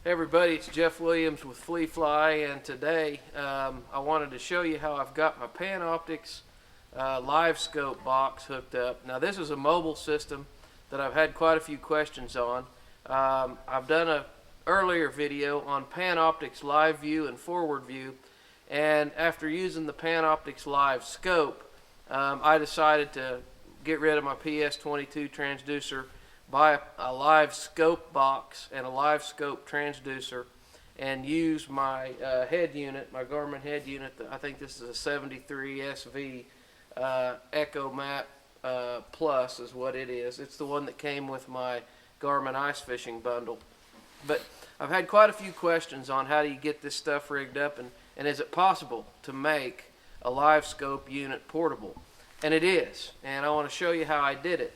Hey everybody, it's Jeff Williams with Fle Fly, and today I wanted to show you how I've got my Panoptix Livescope box hooked up. Now this is a mobile system that I've had quite a few questions on. I've done an earlier video on Panoptix Live View and Forward View, and after using the Panoptix Livescope, I decided to get rid of my PS22 transducer, buy a live scope box and a live scope transducer, and use my head unit, my Garmin head unit. I think this is a 73 SV Echo Map Plus is what it is. It's the one that came with my Garmin ice fishing bundle. But I've had quite a few questions on how do you get this stuff rigged up, and is it possible to make a live scope unit portable? And it is, and I want to show you how I did it.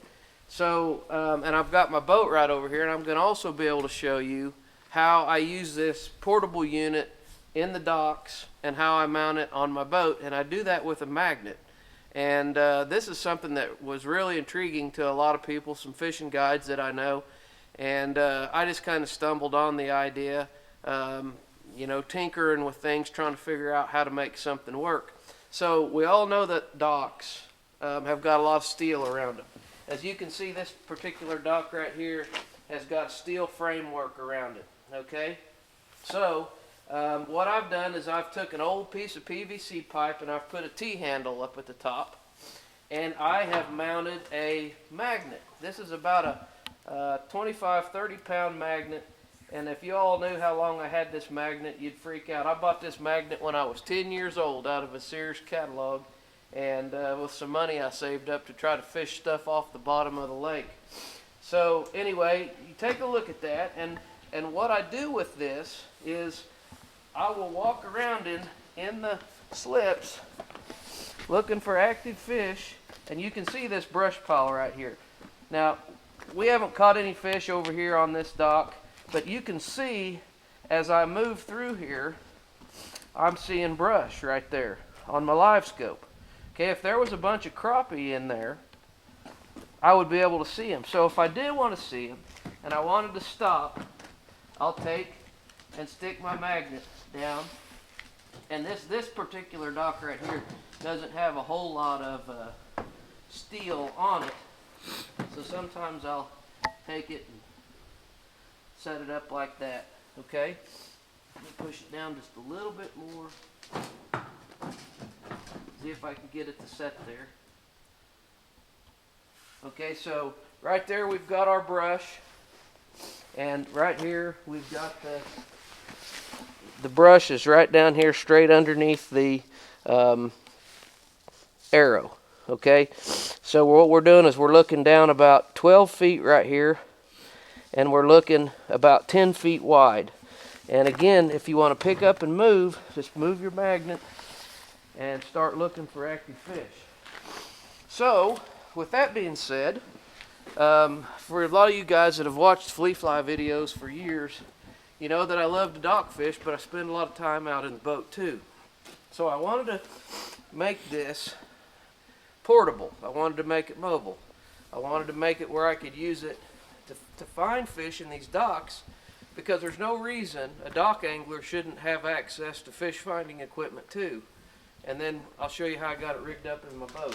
So, and I've got my boat right over here, and I'm going to also be able to show you how I use this portable unit in the docks and how I mount it on my boat, and I do that with a magnet. And this is something that was really intriguing to a lot of people, some fishing guides that I know, and I just kind of stumbled on the idea, you know, tinkering with things, trying to figure out how to make something work. So we all know that docks have got a lot of steel around them. As you can see, this particular dock right here has got a steel framework around it, okay? So, what I've done is I've took an old piece of PVC pipe and I've put a T-handle up at the top, and I have mounted a magnet. This is about a 25, 30-pound magnet, and if you all knew how long I had this magnet, you'd freak out. I bought this magnet when I was 10 years old out of a Sears catalog, and with some money I saved up to try to fish stuff off the bottom of the lake. So anyway, you take a look at that, and what I do with this is I will walk around in the slips looking for active fish, and you can see this brush pile right here. Now, we haven't caught any fish over here on this dock, but you can see as I move through here, I'm seeing brush right there on my live scope. Okay, if there was a bunch of crappie in there, I would be able to see them. So if I did want to see them and I wanted to stop, I'll take and stick my magnet down. And this particular dock right here doesn't have a whole lot of steel on it. So sometimes I'll take it and set it up like that. Okay, let me push it down just a little bit more. See if I can get it to set there. Okay, so right there we've got our brush, and right here we've got the brush is right down here straight underneath the arrow. Okay, so what we're doing is we're looking down about 12 feet right here, and we're looking about 10 feet wide. And again, if you want to pick up and move, just move your magnet and start looking for active fish. So, with that being said, for a lot of you guys that have watched Fle Fly videos for years, you know that I love to dock fish, but I spend a lot of time out in the boat too. So I wanted to make this portable. I wanted to make it mobile. I wanted to make it where I could use it to find fish in these docks, because there's no reason a dock angler shouldn't have access to fish finding equipment too. And then I'll show you how I got it rigged up in my boat.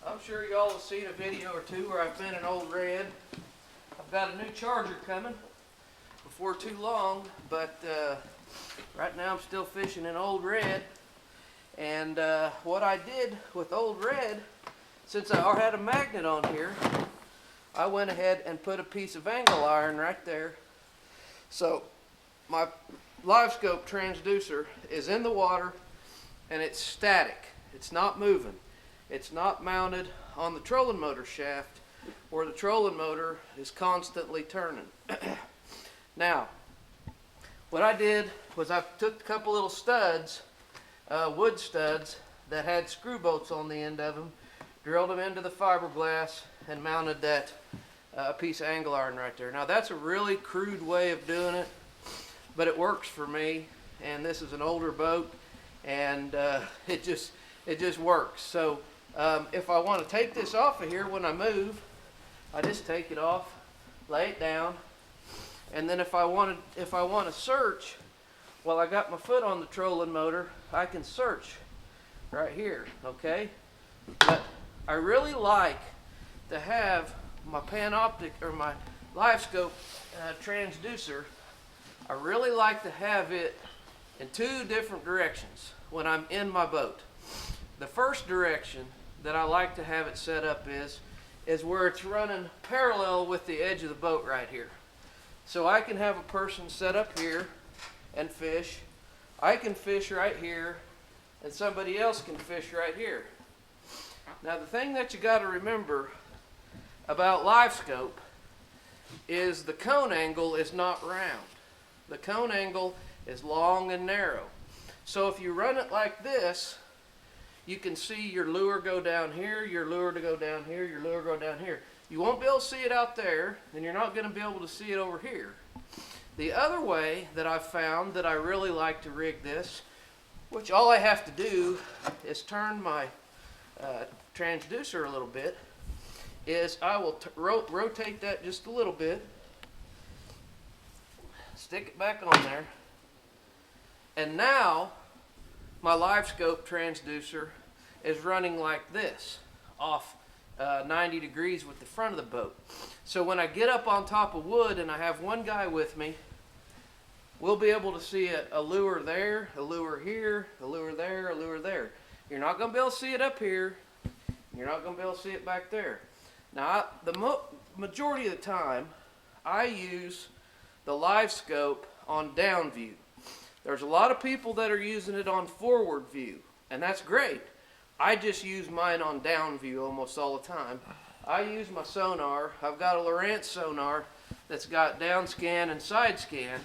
I'm sure y'all have seen a video or two where I've been in Old Red. I've got a new charger coming before too long, but right now I'm still fishing in Old Red. And what I did with Old Red, since I had a magnet on here, I went ahead and put a piece of angle iron right there. So my live scope transducer is in the water and it's static. It's not moving. It's not mounted on the trolling motor shaft where the trolling motor is constantly turning. Now, what I did was I took a couple little studs, wood studs that had screw bolts on the end of them, drilled them into the fiberglass, and mounted that a piece of angle iron right there. Now that's a really crude way of doing it, but it works for me, and this is an older boat, and it just works. So if I want to take this off of here when I move, I just take it off, lay it down, and then if I want to search while I got my foot on the trolling motor, I can search right here, okay? But I really like to have my Panoptix or my Livescope transducer. I really like to have it in two different directions when I'm in my boat. The first direction that I like to have it set up is where it's running parallel with the edge of the boat right here. So I can have a person set up here and fish. I can fish right here, and somebody else can fish right here. Now the thing that you got to remember about Livescope is the cone angle is not round. The cone angle is long and narrow. So if you run it like this, you can see your lure go down here, your lure to go down here, your lure go down here. You won't be able to see it out there, and you're not going to be able to see it over here. The other way that I've found that I really like to rig this, which all I have to do is turn my transducer a little bit, is I will rotate that just a little bit, stick it back on there, and now my Livescope transducer is running like this, off 90 degrees with the front of the boat. So when I get up on top of wood and I have one guy with me, we'll be able to see a lure there, a lure here, a lure there, a lure there. You're not going to be able to see it up here. You're not going to be able to see it back there. Now, the majority of the time, I use the Livescope on down view. There's a lot of people that are using it on forward view, and that's great. I just use mine on down view almost all the time. I use my sonar. I've got a Lowrance sonar that's got down scan and side scan,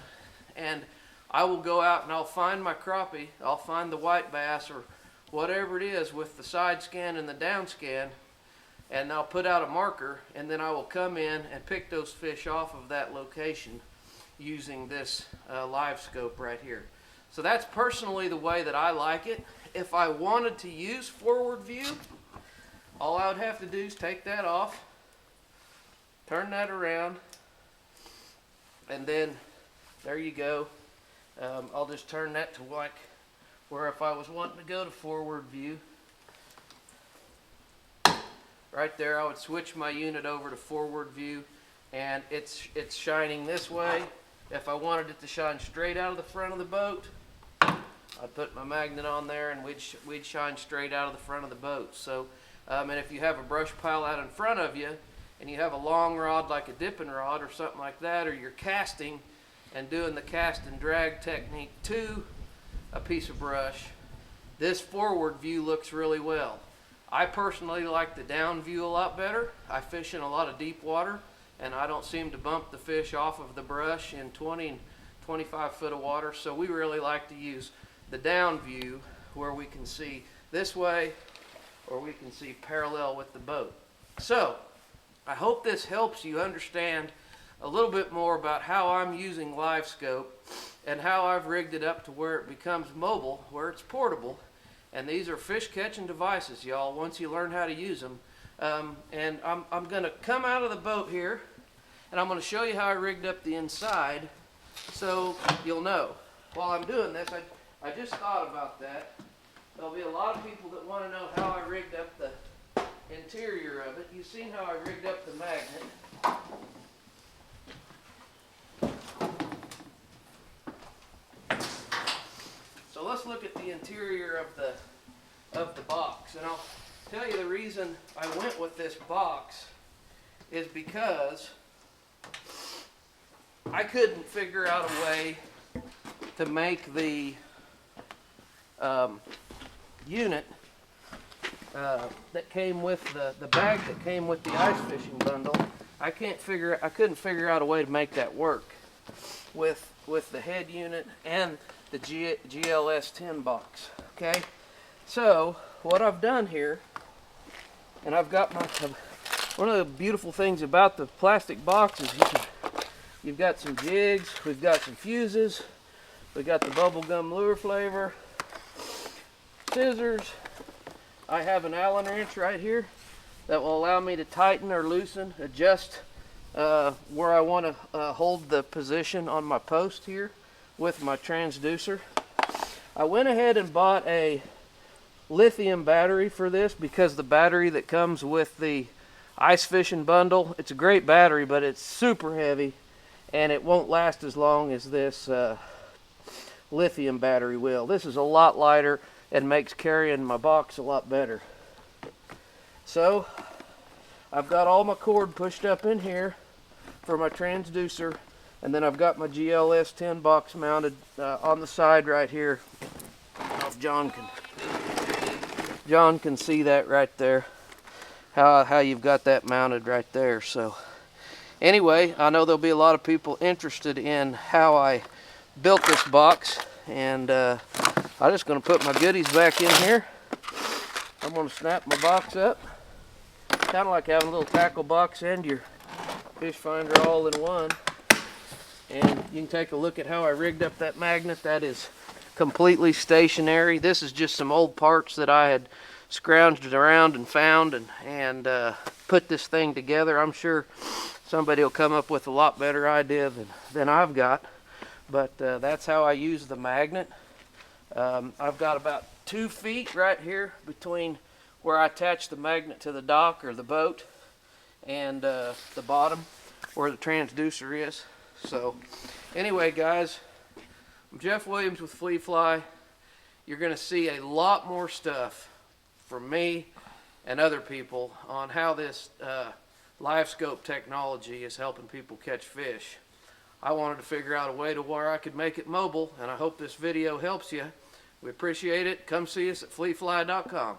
and I will go out and I'll find my crappie, I'll find the white bass or whatever it is with the side scan and the down scan, and I'll put out a marker, and then I will come in and pick those fish off of that location using this Livescope right here. So that's personally the way that I like it. If I wanted to use forward view, all I would have to do is take that off, turn that around, and then there you go. I'll just turn that to like where if I was wanting to go to forward view, right there I would switch my unit over to forward view, and it's shining this way. If I wanted it to shine straight out of the front of the boat, I'd put my magnet on there and we'd shine straight out of the front of the boat. So, and if you have a brush pile out in front of you and you have a long rod like a dipping rod or something like that, or you're casting and doing the cast and drag technique to a piece of brush, this forward view looks really well. I personally like the down view a lot better. I fish in a lot of deep water, and I don't seem to bump the fish off of the brush in 20 and 25 foot of water, so we really like to use the down view where we can see this way or we can see parallel with the boat. So I hope this helps you understand a little bit more about how I'm using Livescope and how I've rigged it up to where it becomes mobile, where it's portable. And these are fish catching devices, y'all, once you learn how to use them. And I'm going to come out of the boat here, and I'm going to show you how I rigged up the inside so you'll know. While I'm doing this, I just thought about that. There'll be a lot of people that want to know how I rigged up the interior of it. You've seen how I rigged up the magnet. So let's look at the interior of the box, and I'll tell you the reason I went with this box is because I couldn't figure out a way to make the unit that came with the bag that came with the ice fishing bundle. I couldn't figure out a way to make that work with the head unit and the GLS 10 box. Okay, so what I've done here, and I've got One of the beautiful things about the plastic box is you've got some jigs, we've got some fuses, we've got the bubblegum lure flavor, scissors. I have an Allen wrench right here that will allow me to tighten or loosen, adjust where I want to hold the position on my post here with my transducer. I went ahead and bought a lithium battery for this because the battery that comes with the ice fishing bundle, it's a great battery, but it's super heavy and it won't last as long as this lithium battery will. This is a lot lighter and makes carrying my box a lot better. So I've got all my cord pushed up in here for my transducer, and then I've got my GLS 10 box mounted on the side right here. John can see that right there, how you've got that mounted right there. So anyway, I know there'll be a lot of people interested in how I built this box, and I'm just going to put my goodies back in here. I'm going to snap my box up, kind of like having a little tackle box and your fish finder all in one. And you can take a look at how I rigged up that magnet. That is completely stationary. This is just some old parts that I had scrounged around and found and put this thing together. I'm sure somebody will come up with a lot better idea than I've got, but that's how I use the magnet. I've got about 2 feet right here between where I attach the magnet to the dock or the boat and the bottom where the transducer is. So anyway, guys, I'm Jeff Williams with Fle Fly. You're going to see a lot more stuff from me and other people on how this Livescope technology is helping people catch fish. I wanted to figure out a way to where I could make it mobile, and I hope this video helps you. We appreciate it. Come see us at flefly.com.